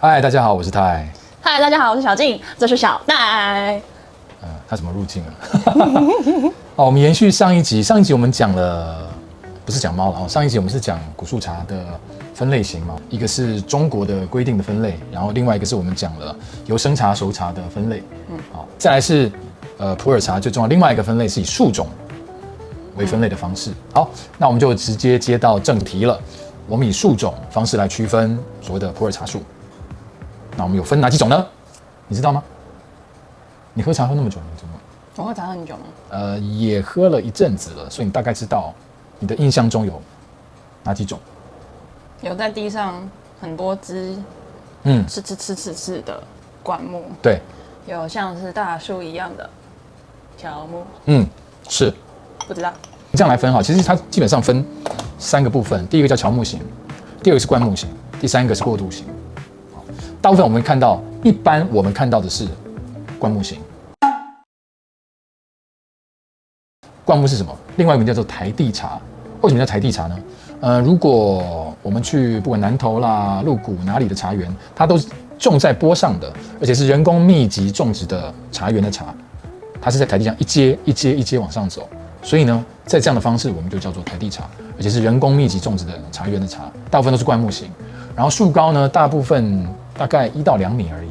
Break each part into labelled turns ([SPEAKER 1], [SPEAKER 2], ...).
[SPEAKER 1] 嗨，大家好，我是泰。
[SPEAKER 2] 嗨，大家好，我是小静，这是小戴。
[SPEAKER 1] 他怎么入境了？好，我们延续上一集我们讲了，不是讲猫了哦，上一集我们是讲古树茶的分类型嘛，一个是中国的规定的分类，然后另外一个是我们讲了由生茶、熟茶的分类。好，再来是普洱茶最重要，另外一个分类是以树种为分类的方式。好，那我们就直接接到正题了。我们以树种方式来区分所谓的普洱茶树。那我们有分哪几种呢？你知道吗？你喝茶喝那么久，你知道吗？
[SPEAKER 2] 我喝茶喝很久吗？
[SPEAKER 1] 也喝了一阵子了，所以你大概知道你的印象中有哪几种？
[SPEAKER 2] 有在地上很多枝，刺的灌木。
[SPEAKER 1] 对，
[SPEAKER 2] 有像是大树一样的乔木。
[SPEAKER 1] 是。
[SPEAKER 2] 不知道。
[SPEAKER 1] 这样来分哈，其实它基本上分3个部分，第一个叫乔木型，第二个是灌木型，第三个是过渡型。大部分我们看到，一般我们看到的是灌木型。灌木是什么？另外一个名叫做台地茶。为什么叫台地茶呢？如果我们去不管南投啦、鹿谷哪里的茶园，它都是种在坡上的，而且是人工密集种植的茶园的茶，它是在台地上一阶往上走。所以呢，在这样的方式，我们就叫做台地茶，而且是人工密集种植的茶园的茶，大部分都是灌木型。然后树高呢，大部分大概1到2米而已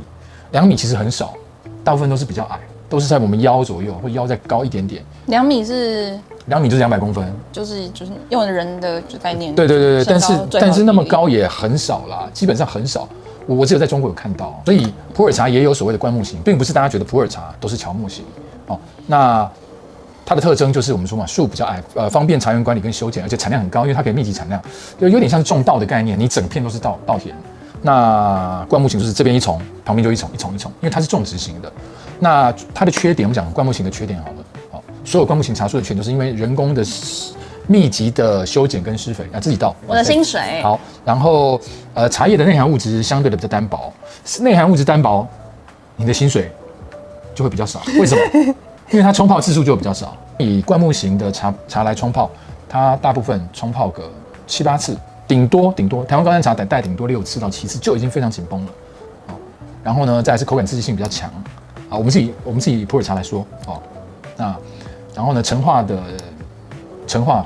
[SPEAKER 1] ，2米其实很少，大部分都是比较矮，都是在我们腰左右，或腰再高一点点。
[SPEAKER 2] 2米是
[SPEAKER 1] 2米就是200公分，
[SPEAKER 2] 就是用人的概念。
[SPEAKER 1] 对，但是那么高也很少啦，基本上很少。我只有在中国有看到，所以普洱茶也有所谓的灌木型，并不是大家觉得普洱茶都是乔木型哦。那它的特征就是我们说嘛，树比较矮，方便茶园管理跟修剪，而且产量很高，因为它可以密集产量，就有点像是种稻的概念，你整片都是稻田。那灌木型就是这边一丛，旁边就一丛，因为它是种植型的。那它的缺点，我们讲灌木型的缺点好了，好，所有灌木型茶树的缺点就是因为人工的密集的修剪跟施肥，自己倒。
[SPEAKER 2] 我的薪水。
[SPEAKER 1] 好，然后茶叶的内含物质相对的比较单薄，内含物质单薄，你的薪水就会比较少。为什么？因为它冲泡次数就比较少。以灌木型的茶来冲泡，它大部分冲泡个7、8次，顶多台湾高山茶带顶多6次到7次就已经非常紧绷了。然后呢，再来是口感刺激性比较强。我们是以普洱茶来说，那然后呢，陈化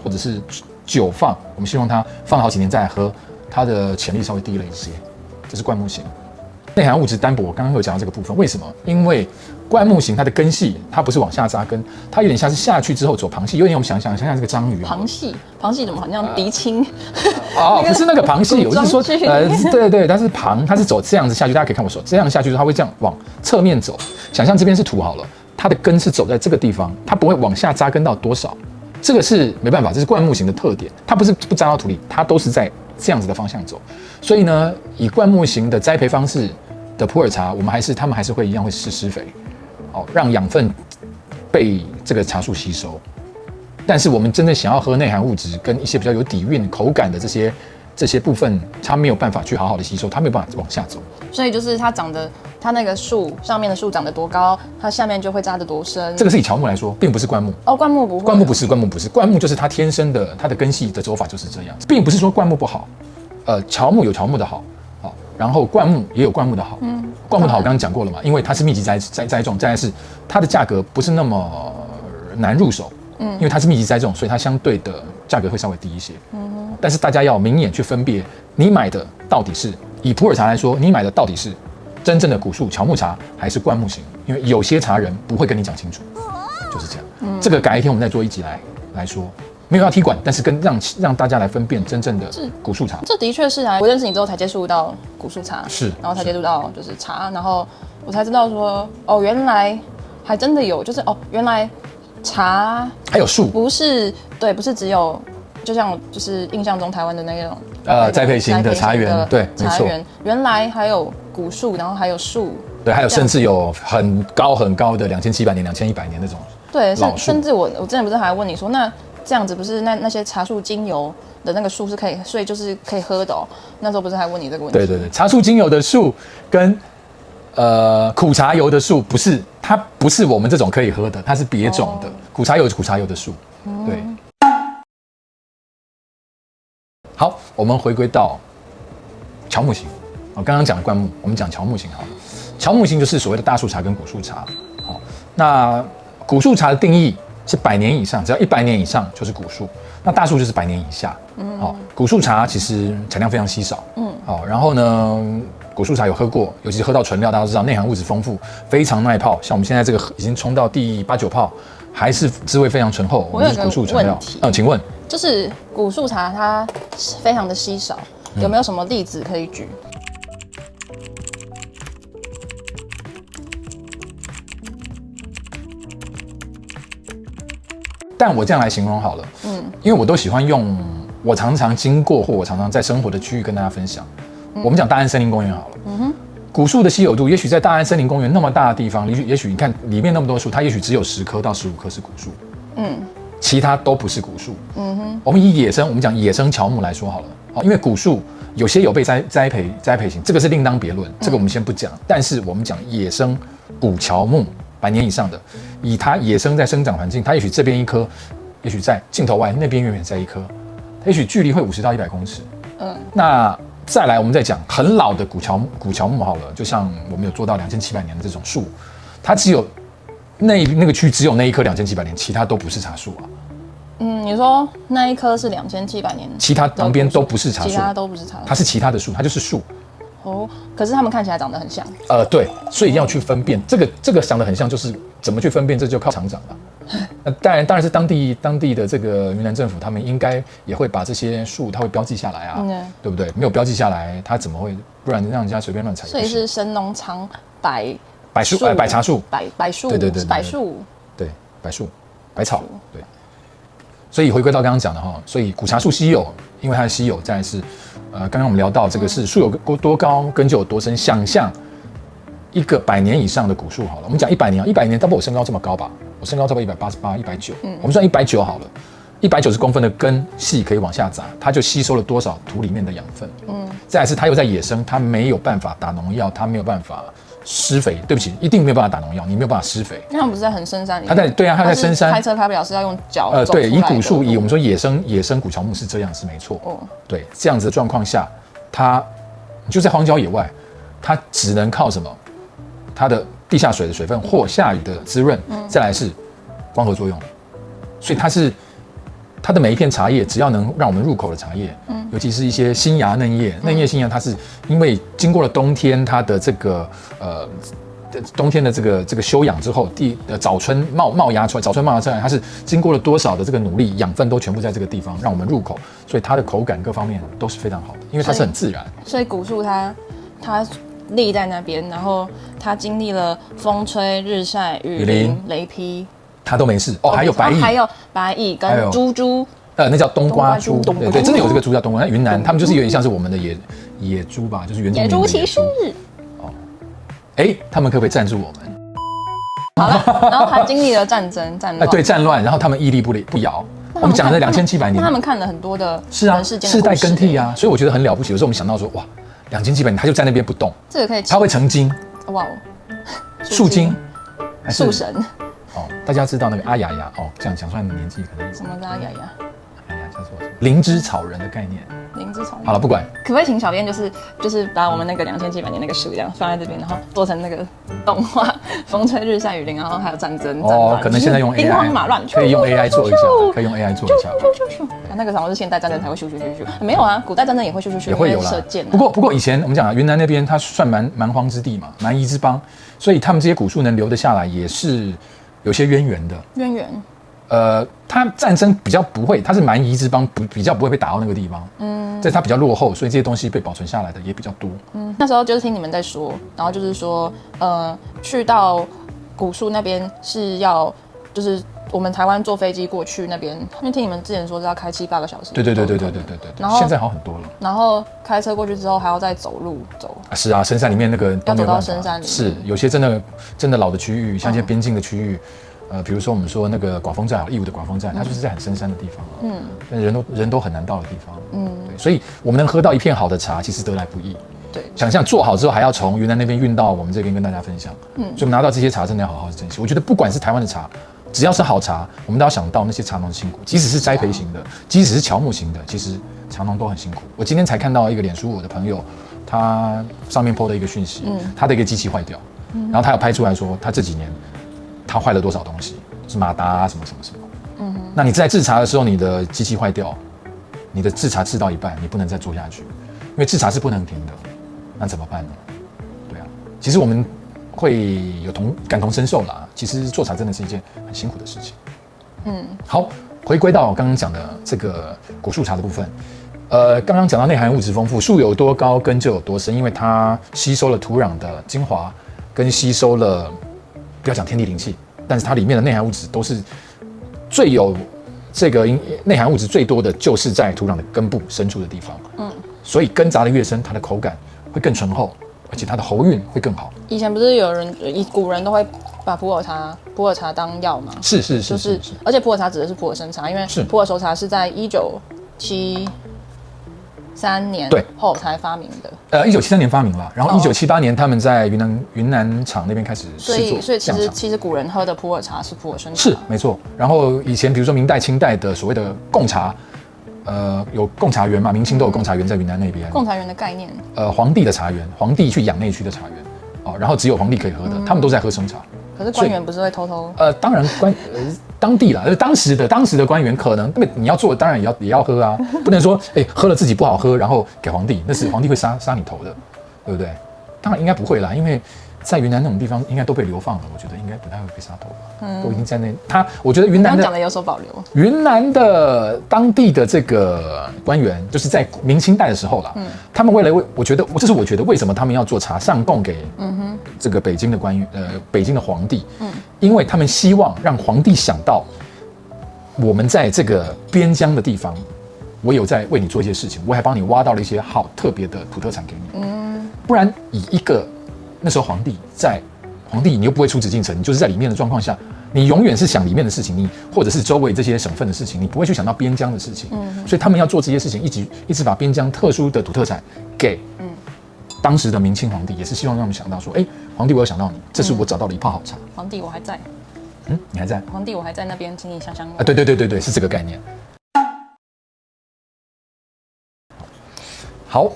[SPEAKER 1] 或者是久放，我们希望它放好几年再来喝，它的潜力稍微低了一些。这是灌木型。内含物质单薄，我刚刚有讲到这个部分，为什么？因为灌木型它的根系，它不是往下扎根，它有点像是下去之后走螃蟹，有点我们想象这个章鱼。
[SPEAKER 2] 螃蟹怎么好像鼻青？
[SPEAKER 1] 不是那个螃蟹，我是说，对，它是它是走这样子下去，大家可以看我手，这样下去，它会这样往侧面走。想象这边是土好了，它的根是走在这个地方，它不会往下扎根到多少。这个是没办法，这是灌木型的特点，它不是不扎到土里，它都是在这样子的方向走。所以呢，以灌木型的栽培方式的普洱茶，他们还是会一样会施肥，让养分被这个茶树吸收。但是我们真正想要喝内含物质跟一些比较有底蕴、口感的这些部分，它没有办法去好好的吸收，它没有办法往下走。
[SPEAKER 2] 所以就是它那个树上面的树长得多高，它下面就会扎得多深。
[SPEAKER 1] 这个是以乔木来说，并不是灌木。
[SPEAKER 2] 灌木不会。
[SPEAKER 1] 灌木不是，灌木就是它天生的，它的根系的走法就是这样，并不是说灌木不好。乔木有乔木的好，然后灌木也有灌木的好。灌木的好我刚刚讲过了嘛，因为它是密集栽种，再来是它的价格不是那么难入手。因为它是密集栽种，所以它相对的价格会稍微低一些。但是大家要明眼去分别，你买的到底是以普洱茶来说，你买的到底是真正的古树乔木茶，还是灌木型？因为有些茶人不会跟你讲清楚，就是这样。这个改一天我们再做一集来说，没有要踢馆，但是让大家来分辨真正的古树茶。
[SPEAKER 2] 这的确是啊，我认识你之后才接触到古树茶，
[SPEAKER 1] 是，
[SPEAKER 2] 然后才接触到就是茶，然后我才知道说，原来还真的有，就是原来。茶
[SPEAKER 1] 还有树，
[SPEAKER 2] 不是只有，就像就是印象中台湾的那种
[SPEAKER 1] 栽培型的茶园，对，没错。
[SPEAKER 2] 原来还有古树，然后还有树，
[SPEAKER 1] 对，还有甚至有很高的2700年、2100年那种。
[SPEAKER 2] 对，甚至我之前不是还问你说，那这样子不是那些茶树精油的那个树是可以，所以就是可以喝的哦。那时候不是还问你这个问题？
[SPEAKER 1] 对，茶树精油的树跟苦茶油的树它不是我们这种可以喝的，它是别种的。苦茶油是苦茶油的树，对。好，我们回归到乔木型。刚刚讲的灌木，我们讲乔木型好了。乔木型就是所谓的大树茶跟古树茶。好，那古树茶的定义是100年以上，只要100年以上就是古树。那大树就是100年以下。好，古树茶其实产量非常稀少。好，然后呢，古树茶有喝过，尤其是喝到纯料，大家都知道内含物质丰富，非常耐泡。像我们现在这个已经冲到第8、9泡，还是滋味非常醇厚。
[SPEAKER 2] 我有个
[SPEAKER 1] 古树纯料。请问，
[SPEAKER 2] 就是古树茶它非常的稀少，有没有什么例子可以举？
[SPEAKER 1] 但我这样来形容好了，因为我都喜欢用我常常经过或我常常在生活的区域跟大家分享。我们讲大安森林公园好了，古树的稀有度，也许在大安森林公园那么大的地方，也许你看里面那么多树，它也许只有10棵到15棵是古树，其他都不是古树。我们以野生，我们讲野生乔木来说好了，因为古树有些有被栽培型，这个是另当别论，这个我们先不讲。但是我们讲野生古乔木，100年以上的，以它野生在生长环境，它也许这边1棵，也许在镜头外那边远远在1棵，它也许距离会50到100公尺。那再来我们再讲很老的古乔木好了，就像我们有做到2700年的这种树，它只有那个区只有那1棵2700年，其他都不是茶树啊。
[SPEAKER 2] 你说那1棵是2700年，
[SPEAKER 1] 其他旁边都不是茶树，
[SPEAKER 2] 其他都不是茶树，
[SPEAKER 1] 它是其他的树，它就是树。
[SPEAKER 2] 可是它们看起来长得很像。
[SPEAKER 1] 对，所以要去分辨这个长得很像，就是怎么去分辨，这就靠厂长了。那当然是当地的这个云南政府，他们应该也会把这些树，它会标记下来啊，对不对？没有标记下来，它怎么会？不然让人家随便乱采。
[SPEAKER 2] 所以是神农尝百
[SPEAKER 1] 树，百茶树，
[SPEAKER 2] 柏树，
[SPEAKER 1] 对，
[SPEAKER 2] 柏树，
[SPEAKER 1] 对，柏树，百草，对。所以回归到刚刚讲的哈，所以古茶树稀有，因为它的稀有，再来是刚刚我们聊到这个是树有多高，根就有多深。想象一个100年以上的古树好了，我们讲100年，100年，大不我身高这么高吧？我身高差不多188、190，我们算190好了。190公分的根系可以往下砸，它就吸收了多少土里面的养分？再来是它又在野生，它没有办法打农药，它没有办法施肥。对不起，一定没有办法打农药，你没有办法施肥。
[SPEAKER 2] 那他们不是在很深山里面？
[SPEAKER 1] 它在深山。
[SPEAKER 2] 开车开不了，是要用脚。
[SPEAKER 1] 对，以古树，以我们说野生古乔木是这样，是没错。对，这样子的状况下，它就在荒郊野外，它只能靠什么？它的地下水的水分或下雨的滋润，再来是光合作用。所以它的每一片茶叶，只要能让我们入口的茶叶，尤其是一些新芽嫩叶新芽，它是因为经过了冬天它的这个冬天的这个休养之后，早春冒芽出来，早春冒芽出来，它是经过了多少的这个努力，养分都全部在这个地方让我们入口，所以它的口感各方面都是非常好的，因为它是很自然。
[SPEAKER 2] 所以古树它立在那边，然后它经历了风吹日晒雨淋雷劈，
[SPEAKER 1] 它都没事。还有
[SPEAKER 2] 白蚁跟猪。
[SPEAKER 1] 那叫冬瓜猪，对，真的有这个猪叫冬瓜。那云南他们就是有点像是我们的野猪吧，就是原住民的野猪骑士。他们可不可以赞助我们？
[SPEAKER 2] 好了，然后他经历了战争、战乱，
[SPEAKER 1] 对，战乱，然后他们屹立不摇。我们讲了2700年，
[SPEAKER 2] 他们看了很多的
[SPEAKER 1] 世代更替啊，所以我觉得很了不起。有时候我们想到说，哇，2700年他就在那边不动，
[SPEAKER 2] 这个可以，
[SPEAKER 1] 他会成精，
[SPEAKER 2] 哇，
[SPEAKER 1] 树精，
[SPEAKER 2] 树神。
[SPEAKER 1] 大家知道那个阿雅雅这样讲出来的年纪可能
[SPEAKER 2] 什么是阿雅雅？
[SPEAKER 1] 叫做灵芝草人的概念。
[SPEAKER 2] 灵芝草人。
[SPEAKER 1] 好了，不管。
[SPEAKER 2] 可不可以请小编就是把我们那个2700年那个树这样放在这边，然后做成那个动画，风吹日晒雨淋，然后还有战争。
[SPEAKER 1] 可能现在用 AI，
[SPEAKER 2] 兵荒马乱，
[SPEAKER 1] 可以用 AI 做一下，可以用 AI 做一下。
[SPEAKER 2] 那个好像是现代战争才会咻咻咻咻，没有啊，古代战争也会咻咻咻，
[SPEAKER 1] 也会有啦。
[SPEAKER 2] 射箭。
[SPEAKER 1] 不过以前我们讲云南那边它算蛮荒之地嘛，蛮夷之邦，所以他们这些古树能留得下来，也是有些渊源的。渊源。它战争比较不会，它是蛮夷之邦，比较不会被打到那个地方。在它比较落后，所以这些东西被保存下来的也比较多。
[SPEAKER 2] 那时候就是听你们在说，然后就是说，去到古树那边是要，就是我们台湾坐飞机过去那边，因为听你们之前说是要开7、8个小时。对。
[SPEAKER 1] 然后现在好很多了。
[SPEAKER 2] 然后开车过去之后还要再走路走。
[SPEAKER 1] 是啊，深山里面那个
[SPEAKER 2] 要走到深山里面。
[SPEAKER 1] 是有些真的老的区域，像一些边境的区域。比如说我们说那个寡峰寨，义乌的寡峰寨，它就是在很深山的地方，但人都很难到的地方，对，所以我们能喝到一片好的茶，其实得来不易，对，想象做好之后还要从云南那边运到我们这边跟大家分享，所以我们拿到这些茶真的要好好珍惜。我觉得不管是台湾的茶，只要是好茶，我们都要想到那些茶农的辛苦，即使是栽培型的，即使是乔木型的，其实茶农都很辛苦。我今天才看到一个脸书我的朋友，他上面 po 的一个讯息，他的一个机器坏掉，然后他有拍出来说他这几年他坏了多少东西，是马达啊什么什么什么。那你在制茶的时候，你的机器坏掉，你的制茶制到一半，你不能再做下去，因为制茶是不能停的，那怎么办呢？对啊，其实我们会有感同身受啦。其实做茶真的是一件很辛苦的事情。好，回归到我刚刚讲的这个果树茶的部分。刚刚讲到内含物质丰富，树有多高，根就有多深，因为它吸收了土壤的精华，跟吸收了不要讲天地灵气，但是它里面的内含物质都是最有这个内含物质最多的，就是在土壤的根部深处的地方。所以根扎的越深，它的口感会更醇厚，而且它的喉韵会更好。
[SPEAKER 2] 以前不是有人古人都会把普洱茶当药吗？
[SPEAKER 1] 是，
[SPEAKER 2] 而且普洱茶指的是普洱生茶，因为普洱熟茶是在1973年后才发明的。
[SPEAKER 1] 1973年发明了，然后1978年他们在云南厂那边开始试做。
[SPEAKER 2] 所以其实古人喝的普洱茶是普洱生茶。
[SPEAKER 1] 是没错。然后以前比如说明代、清代的所谓的贡茶，有贡茶园嘛，明清都有贡茶园在云南那边。
[SPEAKER 2] 贡茶园的概念，
[SPEAKER 1] 皇帝的茶园，皇帝去养那区的茶园，然后只有皇帝可以喝的，他们都在喝生茶。
[SPEAKER 2] 可是官员不是会偷偷？
[SPEAKER 1] 当然当地啦，当时的官员可能，你要做，当然也要喝啊，不能说喝了自己不好喝，然后给皇帝，那是皇帝会杀你头的，对不对？当然应该不会啦，因为在云南那种地方应该都被流放了，我觉得应该不太会被杀头吧，都已经在那。我觉得云南
[SPEAKER 2] 讲的有所保留。
[SPEAKER 1] 云南的当地的这个官员，就是在明清代的时候啦，他们我觉得为什么他们要做茶上贡给这个北京的官员，北京的皇帝，因为他们希望让皇帝想到，我们在这个边疆的地方，我有在为你做一些事情，我还帮你挖到了一些好特别的土特产给你，不然以一个那时候皇帝你又不会出紫禁城，你就是在里面的状况下，你永远是想里面的事情，你或者是周围这些省份的事情，你不会去想到边疆的事情。所以他们要做这些事情，一直把边疆特殊的土特产给当时的明清皇帝，也是希望让他们想到说，皇帝我有想到你，这是我找到了一泡好茶。
[SPEAKER 2] 皇帝我还在，
[SPEAKER 1] 你还在？
[SPEAKER 2] 皇帝我还在那边，请你想想我。
[SPEAKER 1] 对，是这个概念。好。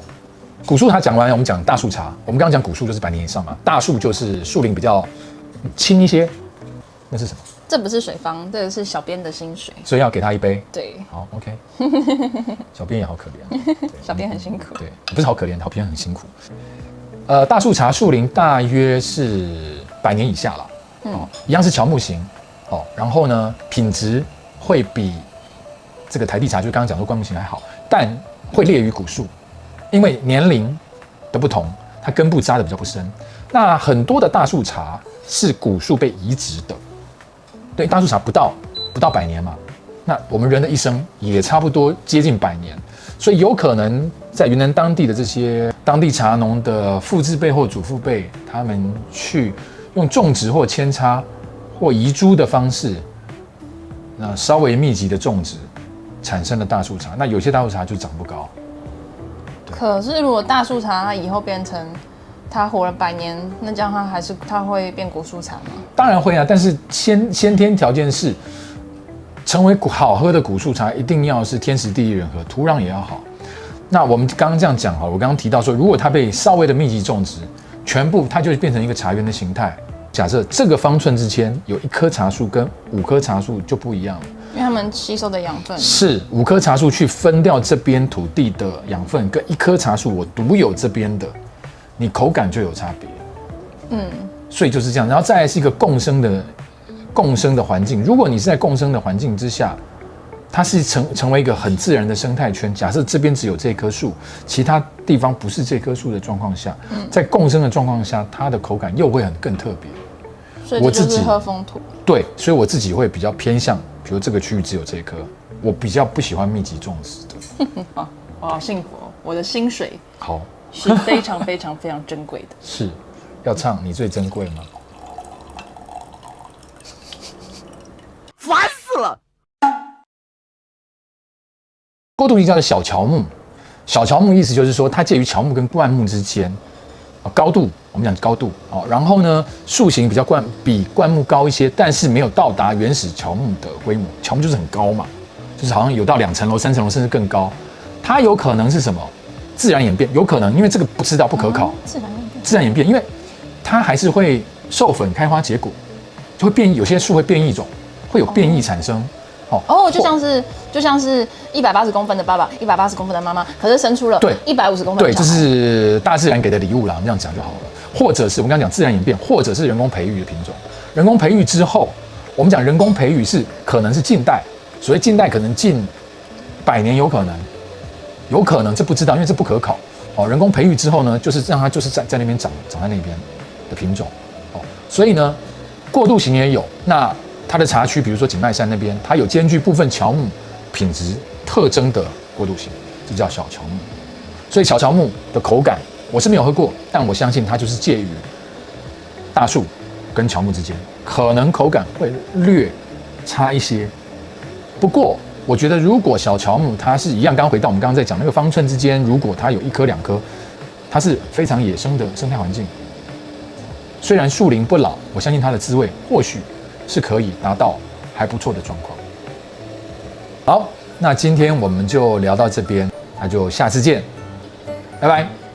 [SPEAKER 1] 古树茶讲完，我们讲大树茶。我们刚刚讲古树就是100年以上嘛，大树就是树龄比较轻一些。那是什么？
[SPEAKER 2] 这不是水方，这个是小编的薪水，
[SPEAKER 1] 所以要给他一杯。
[SPEAKER 2] 对，
[SPEAKER 1] 好 ，OK。小编也好可怜，
[SPEAKER 2] 小编很辛苦。
[SPEAKER 1] 对，不是好可怜，小编很辛苦。大树茶树龄大约是100年以下了，一样是乔木型，然后呢，品质会比这个台地茶，就刚刚讲说灌木型还好，但会劣于古树。因为年龄的不同，它根部扎的比较不深。那很多的大树茶是古树被移植的，对，大树茶不到100年嘛。那我们人的一生也差不多接近100年，所以有可能在云南当地的这些当地茶农的父字辈或祖父辈，他们去用种植或扦插或移株的方式，那稍微密集的种植产生了大树茶。那有些大树茶就长不高。
[SPEAKER 2] 可是如果大树茶它以后变成它活了100年，那这样它会变果树茶吗？当
[SPEAKER 1] 然会啊，但是先天条件是成为好喝的果树茶，一定要是天时地利人和，土壤也要好。那我们刚刚这样讲好了，我刚刚提到说，如果它被稍微的密集种植，全部它就变成一个茶园的形态。假设这个方寸之间有1棵茶树跟5棵茶树就不一样了。
[SPEAKER 2] 因为他们吸收的养分
[SPEAKER 1] 是5棵茶树去分掉这边土地的养分，跟1棵茶树我独有这边的，你口感就有差别。所以就是这样。然后再来是一个共生的环境。如果你是在共生的环境之下，它是成为一个很自然的生态圈。假设这边只有这棵树，其他地方不是这棵树的状况下，在共生的状况下，它的口感又会更特别。
[SPEAKER 2] 所以这就是喝风土。
[SPEAKER 1] 对，所以我自己会比较偏向，比如这个区域只有这一棵，我比较不喜欢密集种植的。
[SPEAKER 2] 我好幸福哦，我的薪水
[SPEAKER 1] 好
[SPEAKER 2] 是非常非常非常珍贵的。
[SPEAKER 1] 是要唱你最珍贵吗？
[SPEAKER 3] 烦死了！
[SPEAKER 1] 过渡期叫做小乔木，小乔木意思就是说它介于乔木跟灌木之间。高度，我们讲高度，然后呢，树形比灌木高一些，但是没有到达原始乔木的规模。乔木就是很高嘛，就是好像有到2层楼、3层楼，甚至更高。它有可能是什么？自然演变有可能，因为这个不知道不可考。
[SPEAKER 2] 自然演变，
[SPEAKER 1] 自然演变，因为它还是会授粉、开花、结果，就会变异，有些树会变异种，会有变异产生。
[SPEAKER 2] 哦，就像是180公分的爸爸，180公分的妈妈，可是生出了150公分的
[SPEAKER 1] 对，
[SPEAKER 2] 小孩。
[SPEAKER 1] 这是大自然给的礼物啦，我们这样讲就好了。或者是我们刚刚讲自然演变，或者是人工培育的品种。人工培育之后，我们讲人工培育是可能是近代，所谓近代可能近100年有可能这不知道，因为这不可考。人工培育之后呢，就是让它就是在那边长在那边的品种。所以呢，过渡型也有。那它的茶区，比如说景迈山那边，它有兼具部分乔木品质特征的过渡型，这叫小乔木。所以小乔木的口感，我是没有喝过，但我相信它就是介于大树跟乔木之间，可能口感会略差一些。不过，我觉得如果小乔木它是一样，刚回到我们刚刚在讲那个方寸之间，如果它有1颗2颗，它是非常野生的生态环境。虽然树龄不老，我相信它的滋味或许是可以达到还不错的状况。好，那今天我们就聊到这边，那就下次见，拜拜。